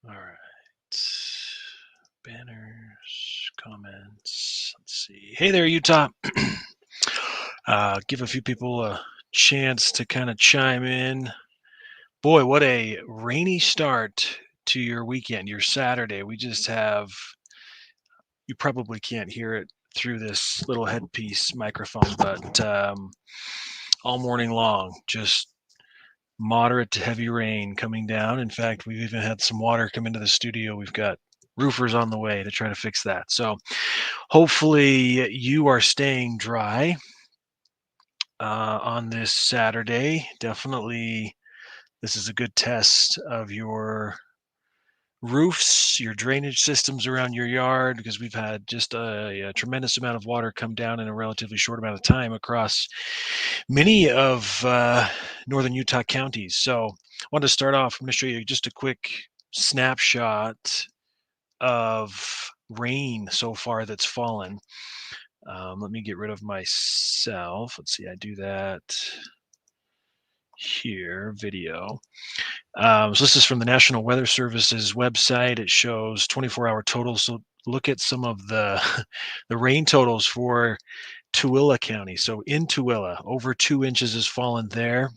All right. Banners, comments. Let's see. Hey there, Utah. Give a few people a chance to kind of chime in. Boy, what a rainy start to your weekend, your Saturday. We just have, you probably can't hear it through this little headpiece microphone, but all morning long, just moderate to heavy rain coming down. In fact, we've even had some water come into the studio. We've got roofers on the way to try to fix that. So hopefully you are staying dry on this Saturday. Definitely, this is a good test of your roofs, your drainage systems around your yard, because we've had just a tremendous amount of water come down in a relatively short amount of time across many of northern Utah counties. So I wanted to start off. I'm going to show you just a quick snapshot of rain so far that's fallen. Let me get rid of myself. Let's see, I do that here, video. So this is from the National Weather Service's website. It shows 24-hour totals. So look at some of the the rain totals for Tooele County. So in Tooele, over 2 inches has fallen there.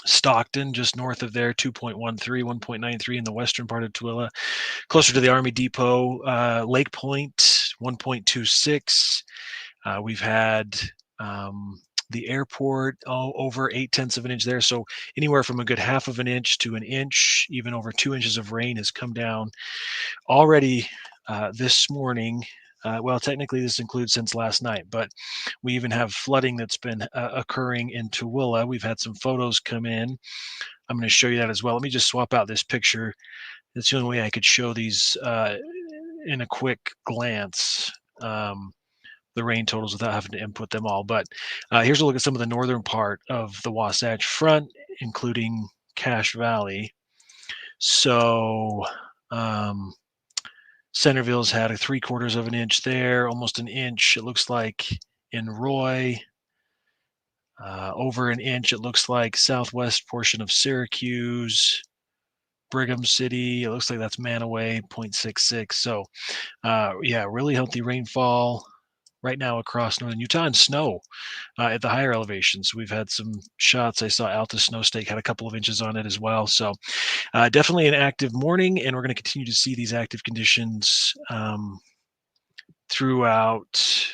Stockton, just north of there, 2.13, 1.93 in the western part of Tooele. Closer to the Army Depot, Lake Point, 1.26. We've had the airport over 0.8 of an inch there. So anywhere from a good half of an inch to an inch, even over 2 inches of rain has come down already this morning. Well, technically this includes since last night, but we even have flooding that's been occurring in Tooele. We've had some photos come in. I'm going to show you that as well. Let me just swap out this picture. That's the only way I could show these in a quick glance. The rain totals without having to input them all. But here's a look at some of the northern part of the Wasatch Front, including Cache Valley. So Centerville's had a 3/4 of an inch there, almost an inch, it looks like, in Roy. Over an inch, it looks like southwest portion of Syracuse. Brigham City, it looks like that's Manaway, 0.66. So, yeah, really healthy rainfall right now across northern Utah, and snow at the higher elevations. We've had some shots. I saw Alta Snow Stake had a couple of inches on it as well. So definitely an active morning, and we're going to continue to see these active conditions throughout.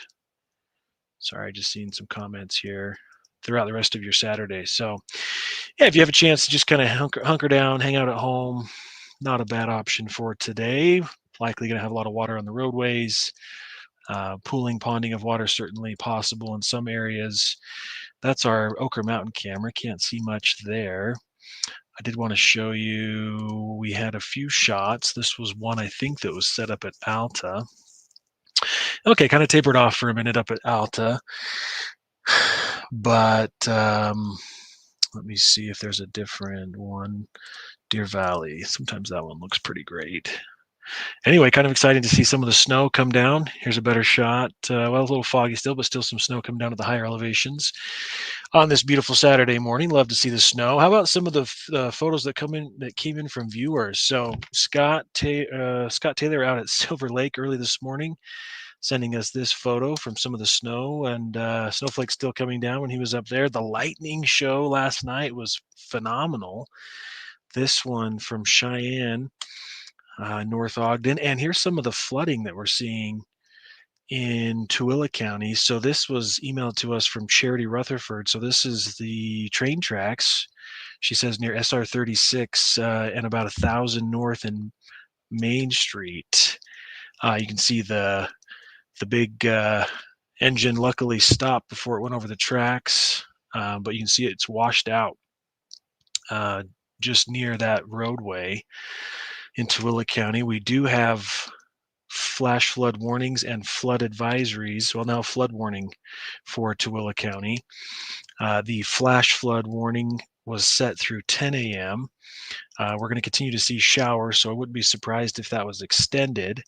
Sorry, just seeing some comments here throughout the rest of your Saturday. So yeah, if you have a chance to just kind of hunker down, hang out at home, not a bad option for today. Likely going to have a lot of water on the roadways. Pooling, ponding of water certainly possible in some areas. That's our Ochre Mountain camera. Can't see much there. I did want to show you, we had a few shots. This was one I think that was set up at Alta. Okay, kind of tapered off for a minute up at Alta. But let me see if there's a different one. Deer Valley. Sometimes that one looks pretty great. Anyway, kind of exciting to see some of the snow come down. Here's a better shot. Well, a little foggy still, but still some snow come down to the higher elevations on this beautiful Saturday morning. Love to see the snow. How about some of the photos that came in from viewers? So Scott Taylor out at Silver Lake early this morning, sending us this photo from some of the snow, and snowflakes still coming down when he was up there. The lightning show last night was phenomenal. This one from Cheyenne, North Ogden. And here's some of the flooding that we're seeing in Tooele County. So this was emailed to us from Charity Rutherford. So this is the train tracks. She says near SR 36 and about 1,000 north in Main Street. You can see the big engine luckily stopped before it went over the tracks, but you can see it's washed out just near that roadway in Tooele County. We do have flash flood warnings and flood advisories. Well, now flood warning for Tooele County. The flash flood warning was set through 10 a.m. We're going to continue to see showers, so I wouldn't be surprised if that was extended.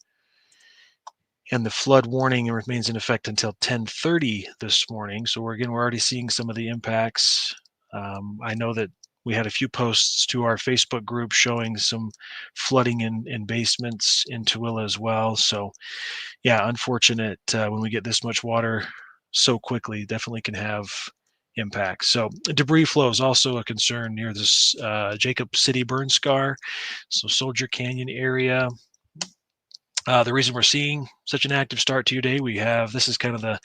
And the flood warning remains in effect until 10:30 this morning. So we're already seeing some of the impacts. I know that We had a few posts to our Facebook group showing some flooding in basements in Tooele as well. So yeah, unfortunate when we get this much water so quickly, definitely can have impacts. So debris flow is also a concern near this Jacob City burn scar, so Soldier Canyon area. The reason we're seeing such an active start to your day, we have this is kind of the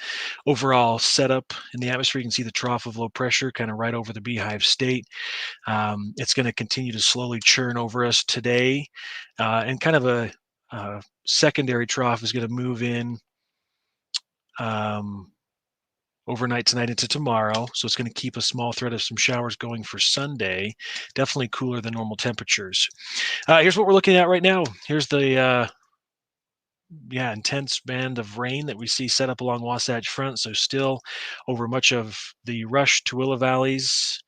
overall setup in the atmosphere. You can see the trough of low pressure kind of right over the Beehive State. It's going to continue to slowly churn over us today, and kind of a secondary trough is going to move in um, overnight tonight into tomorrow. So it's going to keep a small thread of some showers going for Sunday. Definitely cooler than normal temperatures. Here's what we're looking at right now. Here's the intense band of rain that we see set up along Wasatch Front. So still over much of the Rush Tooele valleys,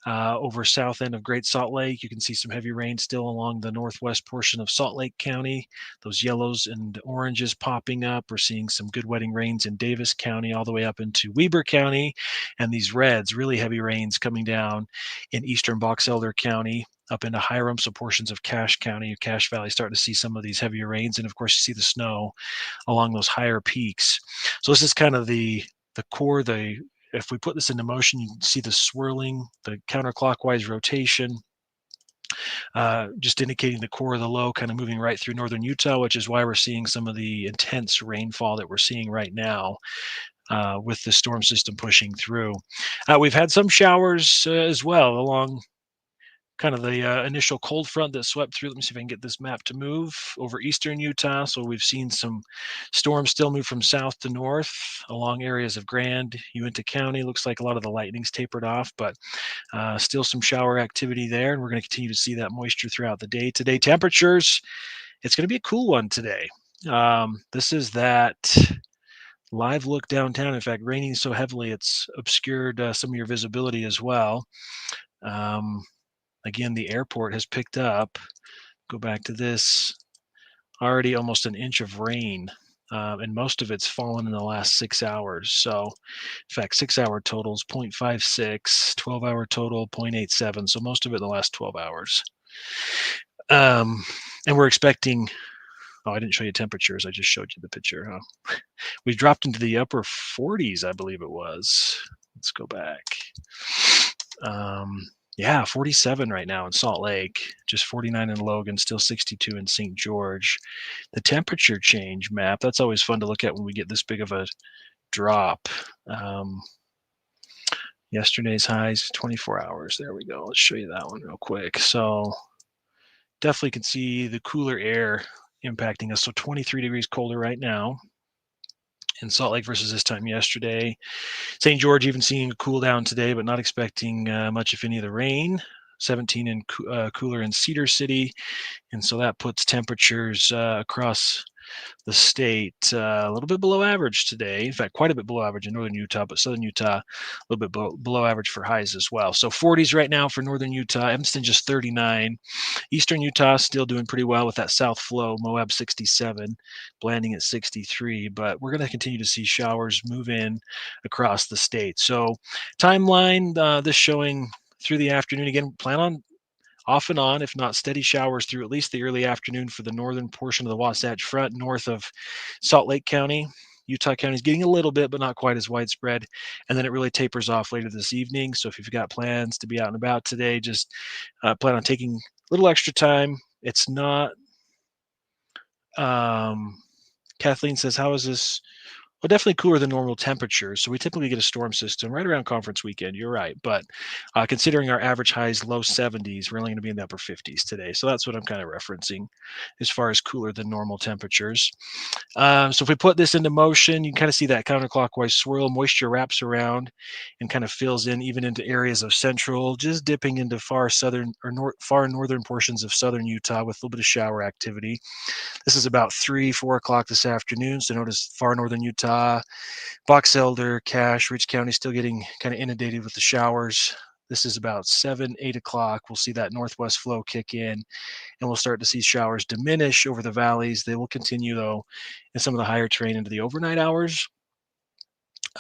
over south end of Great Salt Lake. You can see some heavy rain still along the northwest portion of Salt Lake County. Those yellows and oranges popping up. We're seeing some good wetting rains in Davis County all the way up into Weber County. And these reds, really heavy rains coming down in eastern Box Elder County up into Hiram, so portions of Cache County, Cache Valley, starting to see some of these heavier rains. And of course, you see the snow along those higher peaks. So this is kind of the core, if we put this into motion, you can see the swirling, the counterclockwise rotation, just indicating the core of the low kind of moving right through northern Utah, which is why we're seeing some of the intense rainfall that we're seeing right now with the storm system pushing through. We've had some showers as well along kind of the initial cold front that swept through. Let me see if I can get this map to move over eastern Utah. So we've seen some storms still move from south to north along areas of Grand, Uinta County. Looks like a lot of the lightning's tapered off, but still some shower activity there. And we're going to continue to see that moisture throughout the day. Today, temperatures, it's going to be a cool one today. This is that live look downtown. In fact, raining so heavily, it's obscured some of your visibility as well. Again, the airport has picked up. Go back to this. Already almost an inch of rain, and most of it's fallen in the last 6 hours. So, in fact, 6-hour totals 0.56, 12-hour total 0.87. So most of it in the last 12 hours. And we're expecting. Oh, I didn't show you temperatures. I just showed you the picture. Huh? We dropped into the upper 40s, I believe it was. Let's go back. 47 right now in Salt Lake, just 49 in Logan, still 62 in St. George. The temperature change map, that's always fun to look at when we get this big of a drop. Yesterday's highs, 24 hours. There we go. Let's show you that one real quick. So definitely can see the cooler air impacting us. So 23 degrees colder right now in Salt Lake versus this time yesterday. St. George even seeing a cool down today, but not expecting much, if any, of the rain. 17 and cooler in Cedar City. And so that puts temperatures across the state a little bit below average today. In fact, quite a bit below average in northern Utah, but southern Utah a little bit below average for highs as well. So 40s right now for northern Utah. Evanston just 39. Eastern Utah still doing pretty well with that south flow. Moab 67, Blanding at 63. But we're going to continue to see showers move in across the state. So timeline, this showing through the afternoon. Again, plan on off and on, if not steady showers through at least the early afternoon for the northern portion of the Wasatch Front north of Salt Lake County. Utah County is getting a little bit, but not quite as widespread. And then it really tapers off later this evening. So if you've got plans to be out and about today, just plan on taking a little extra time. It's not. Kathleen says, how is this? Well, definitely cooler than normal temperatures. So we typically get a storm system right around conference weekend. You're right. But considering our average highs low 70s, we're only going to be in the upper 50s today. So that's what I'm kind of referencing as far as cooler than normal temperatures. So if we put this into motion, you can kind of see that counterclockwise swirl. Moisture wraps around and kind of fills in even into areas of central, just dipping into far southern or far northern portions of southern Utah with a little bit of shower activity. This is about 3-4 o'clock this afternoon. So notice far northern Utah, Box Elder, Cache, Rich County still getting kind of inundated with the showers. This is about 7-8 o'clock. We'll see that northwest flow kick in, and we'll start to see showers diminish over the valleys. They will continue, though, in some of the higher terrain into the overnight hours.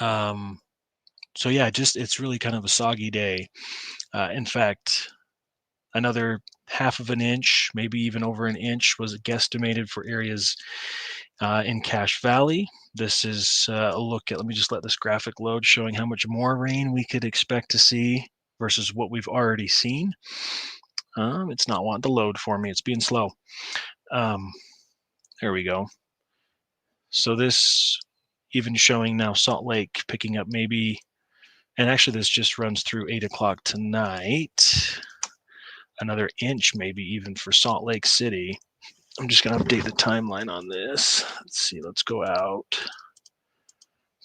So yeah, just it's really kind of a soggy day. In fact, Another half of an inch, maybe even over an inch, was guesstimated for areas in Cache Valley. This is a look at, let me just let this graphic load, showing how much more rain we could expect to see versus what we've already seen. It's not wanting to load for me. It's being slow. There we go. So this even showing now Salt Lake picking up maybe, and actually this just runs through 8 o'clock tonight. Another inch maybe even for Salt Lake City. I'm just going to update the timeline on this. Let's see, let's go out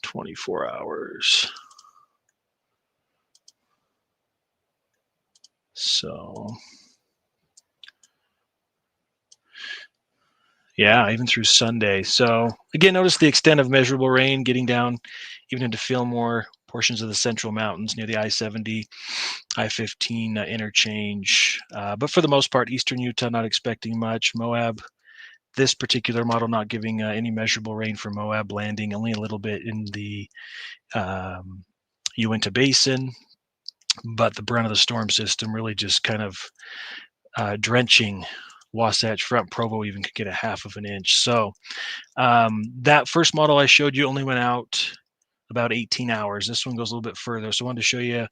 24 hours. So, yeah, even through Sunday. So, again, notice the extent of measurable rain getting down even into Fillmore, portions of the Central Mountains near the I-70, I-15 interchange. But for the most part, eastern Utah not expecting much. Moab, this particular model not giving any measurable rain for Moab, landing only a little bit in the Uinta Basin, but the brunt of the storm system really just kind of drenching Wasatch Front. Provo even could get a half of an inch. So that first model I showed you only went out about 18 hours. This one goes a little bit further. So I wanted to show you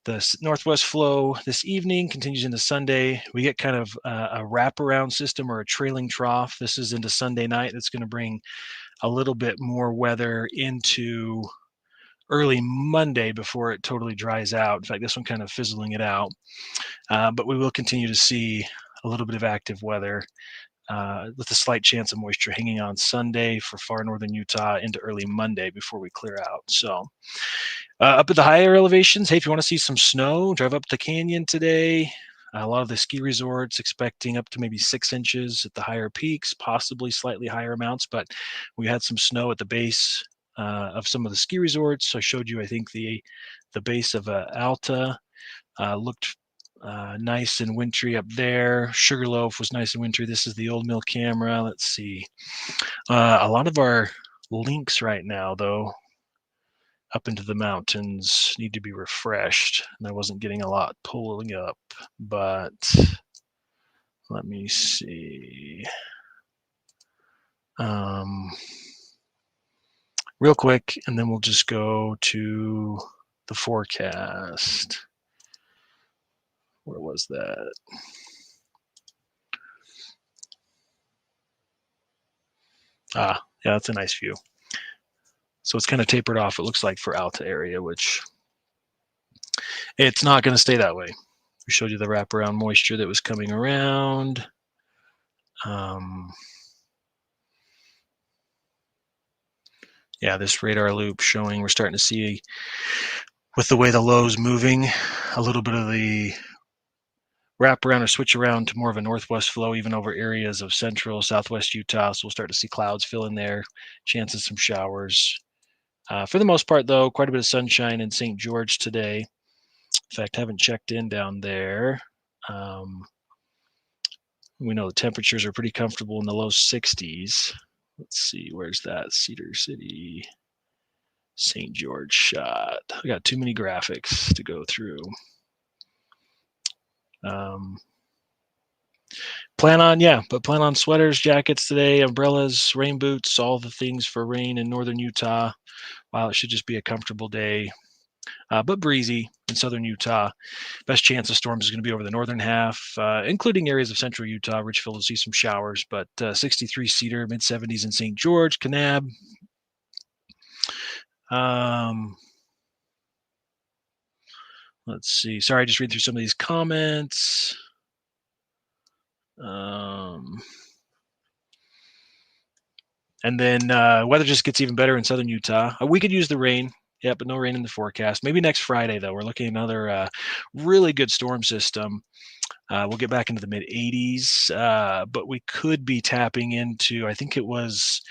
the northwest flow this evening, continues into Sunday. We get kind of a wraparound system or a trailing trough. This is into Sunday night. That's going to bring a little bit more weather into early Monday before it totally dries out. In fact, this one kind of fizzling it out. But we will continue to see a little bit of active weather with a slight chance of moisture hanging on Sunday for far northern Utah into early Monday before we clear out. So up at the higher elevations, hey, if you want to see some snow, drive up the canyon today. A lot of the ski resorts expecting up to maybe 6 inches at the higher peaks, possibly slightly higher amounts, but we had some snow at the base of some of the ski resorts. I showed you, I think, the base of Alta looked nice and wintry up there. Sugarloaf was nice and wintry. This is the Old Mill camera. Let's see. A lot of our links right now, though, up into the mountains need to be refreshed. And I wasn't getting a lot pulling up, but let me see. Real quick, and then we'll just go to the forecast. Where was that? Yeah, that's a nice view. So it's kind of tapered off, it looks like, for Alta area, which it's not going to stay that way. We showed you the wraparound moisture that was coming around. Yeah, this radar loop showing we're starting to see, with the way the low's moving, a little bit of the wrap around or switch around to more of a northwest flow, even over areas of central, southwest Utah. So we'll start to see clouds fill in there, chances some showers. For the most part, though, quite a bit of sunshine in St. George today. In fact, haven't checked in down there. We know the temperatures are pretty comfortable in the low 60s. Let's see, where's that? Cedar City, St. George shot. I got too many graphics to go through. Plan on sweaters, jackets today, umbrellas, rain boots, all the things for rain in northern Utah. While it should just be a comfortable day, but breezy in southern Utah. Best chance of storms is going to be over the northern half, including areas of central Utah. Richfield will see some showers, but 63 Cedar, mid 70s in St. George, Kanab. Let's see. Sorry, I just read through some of these comments. And then weather just gets even better in southern Utah. We could use the rain. Yeah, but no rain in the forecast. Maybe next Friday, though. We're looking at another really good storm system. We'll get back into the mid 80s, but we could be tapping into, I think it was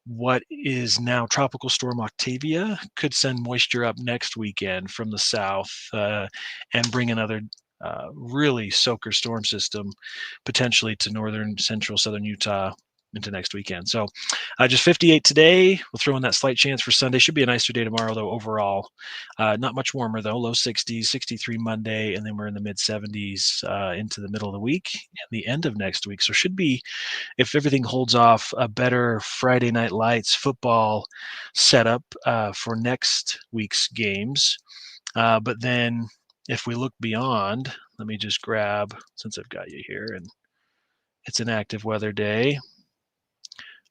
what is now Tropical Storm Octavia, could send moisture up next weekend from the south and bring another really soaker storm system potentially to northern, central, southern Utah into next weekend. So just 58 today. We'll throw in that slight chance for Sunday. Should be a nicer day tomorrow, though, overall. Not much warmer, though. Low 60s, 63 Monday, and then we're in the mid 70s into the middle of the week and the end of next week. So should be, if everything holds off, a better Friday Night Lights football setup for next week's games. But then if we look beyond, let me just grab, since I've got you here, and it's an active weather day.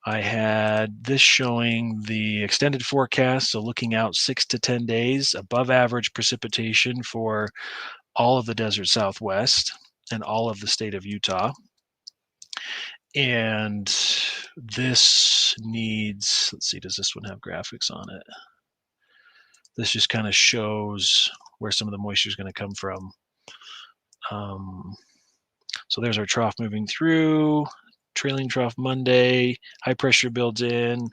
I had this showing the extended forecast, so looking out 6 to 10 days, above average precipitation for all of the desert Southwest and all of the state of Utah. And this needs, let's see, does this one have graphics on it? This just kind of shows where some of the moisture is going to come from. So there's our trough moving through, trailing trough Monday, high pressure builds in.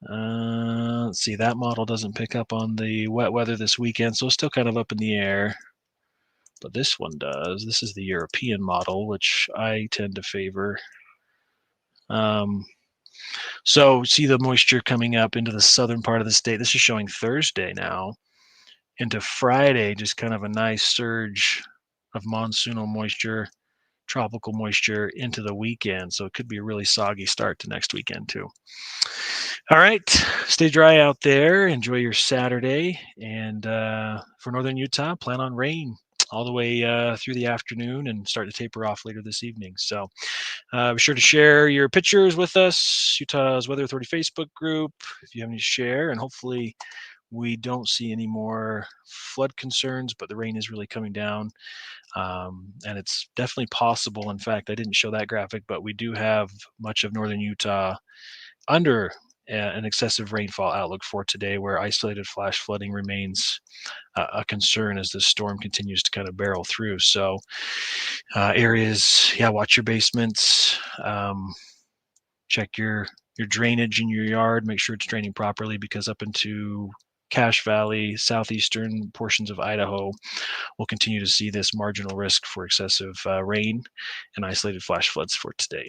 Let's see, that model doesn't pick up on the wet weather this weekend, so it's still kind of up in the air. But this one does. This is the European model, which I tend to favor. So see the moisture coming up into the southern part of the state. This is showing Thursday now. Into Friday, just kind of a nice surge of monsoonal moisture, tropical moisture into the weekend. So it could be a really soggy start to next weekend too. All right, stay dry out there. Enjoy your Saturday. And for northern Utah, plan on rain all the way through the afternoon and start to taper off later this evening. So be sure to share your pictures with us, Utah's Weather Authority Facebook group, if you have any to share. And hopefully we don't see any more flood concerns, but the rain is really coming down. And it's definitely possible. In fact, I didn't show that graphic, but we do have much of northern Utah under an excessive rainfall outlook for today, where isolated flash flooding remains a concern as this storm continues to kind of barrel through. So areas, watch your basements, check your drainage in your yard, make sure it's draining properly, because up into Cache Valley, southeastern portions of Idaho, we'll continue to see this marginal risk for excessive rain and isolated flash floods for today.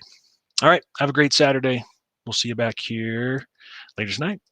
All right, have a great Saturday. We'll see you back here later tonight.